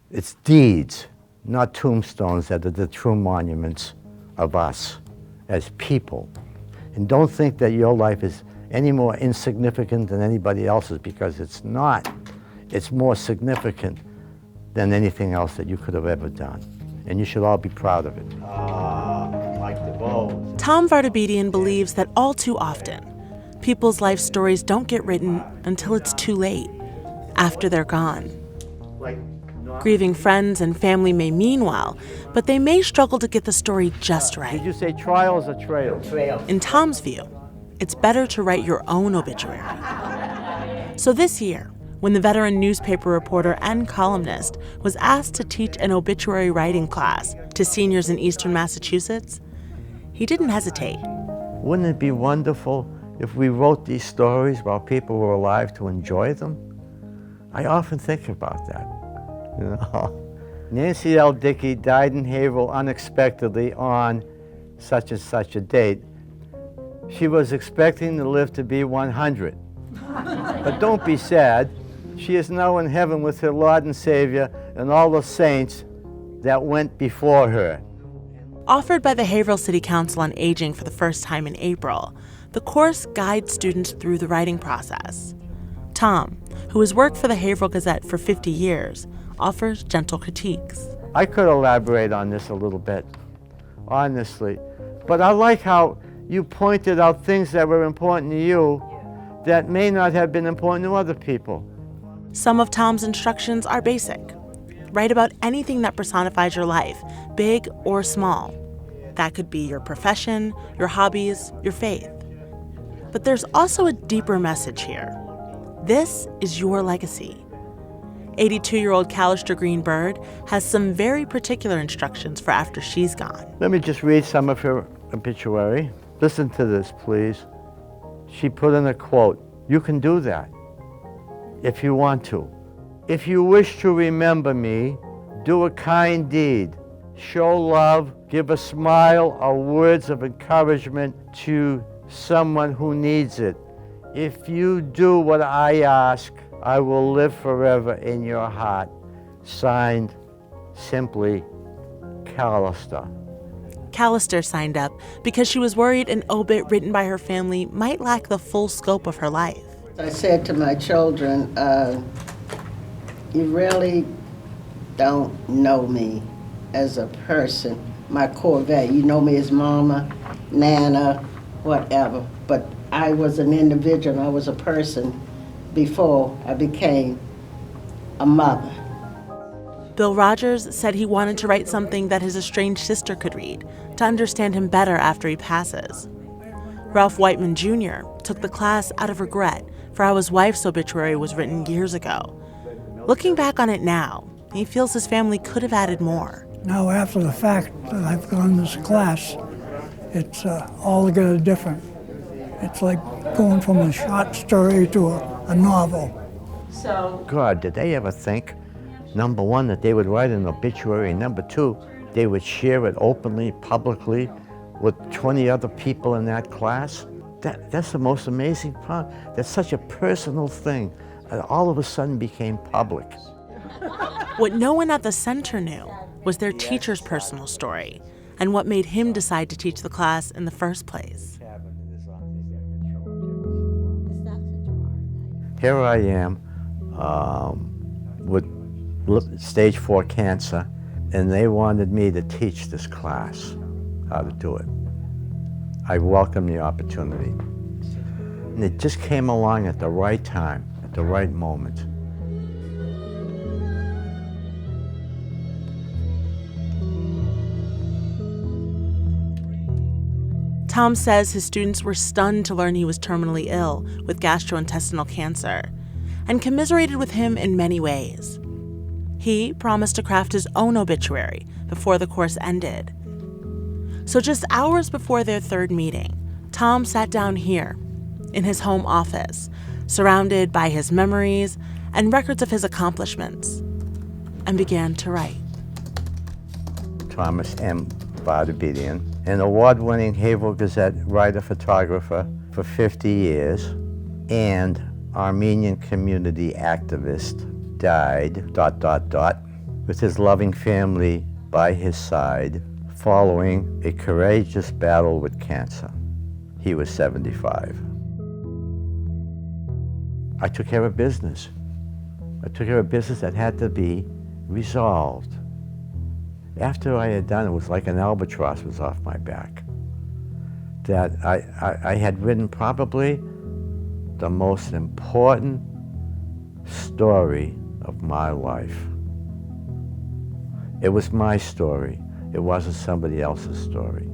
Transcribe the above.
It's deeds, not tombstones, that are the true monuments of us as people. And don't think that your life is any more insignificant than anybody else's, because it's not. It's more significant than anything else that you could have ever done. And you should all be proud of it. Like the bow. Tom Vartabedian believes that all too often, people's life stories don't get written until it's too late, after they're gone. Grieving friends and family may mean well, but they may struggle to get the story just right. Did you say trials or trails? In Tom's view, it's better to write your own obituary. So this year, when the veteran newspaper reporter and columnist was asked to teach an obituary writing class to seniors in eastern Massachusetts, he didn't hesitate. Wouldn't it be wonderful if we wrote these stories while people were alive to enjoy them? I often think about that. You know, Nancy L. Dickey died in Haverhill unexpectedly on such and such a date. She was expecting to live to be 100. But don't be sad. She is now in heaven with her Lord and Savior and all the saints that went before her. Offered by the Haverhill City Council on Aging for the first time in April, the course guides students through the writing process. Tom, who has worked for the Haverhill Gazette for 50 years, offers gentle critiques. I could elaborate on this a little bit, honestly, but I like how you pointed out things that were important to you that may not have been important to other people. Some of Tom's instructions are basic. Write about anything that personifies your life, big or small. That could be your profession, your hobbies, your faith. But there's also a deeper message here. This is your legacy. 82-year-old Callister Green-Bird has some very particular instructions for after she's gone. Let me just read some of her obituary. Listen to this, please. She put in a quote, "You can do that if you want to. If you wish to remember me, do a kind deed. Show love, give a smile or words of encouragement to someone who needs it. If you do what I ask, I will live forever in your heart." Signed, simply, Callister. Callister signed up because she was worried an obit written by her family might lack the full scope of her life. I said to my children, you really don't know me as a person, my core value. You know me as mama, nana, whatever. But I was an individual, I was a person before I became a mother. Bill Rogers said he wanted to write something that his estranged sister could read to understand him better after he passes. Ralph Whiteman Jr. took the class out of regret for how his wife's obituary was written years ago. Looking back on it now, he feels his family could have added more. Now, after the fact that I've gone to this class, it's altogether different. It's like going from a short story to a novel. God, did they ever think, number one, that they would write an obituary, and number two, they would share it openly, publicly, with 20 other people in that class? That's the most amazing part. That's such a personal thing. It all of a sudden became public. What no one at the center knew was their teacher's personal story and what made him decide to teach the class in the first place. Here I am with stage 4 cancer, and they wanted me to teach this class how to do it. I welcome the opportunity. And it just came along at the right time, at the right moment. Tom says his students were stunned to learn he was terminally ill with gastrointestinal cancer and commiserated with him in many ways. He promised to craft his own obituary before the course ended. So just hours before their third meeting, Tom sat down here in his home office, surrounded by his memories and records of his accomplishments, and began to write. Thomas M. Vartabedian, an award-winning Haverhill Gazette writer-photographer for 50 years and Armenian community activist, died, with his loving family by his side, following a courageous battle with cancer. He was 75. I took care of business. I took care of business that had to be resolved. After I had done it, it was like an albatross was off my back. That I had written probably the most important story of my life. It was my story. It wasn't somebody else's story.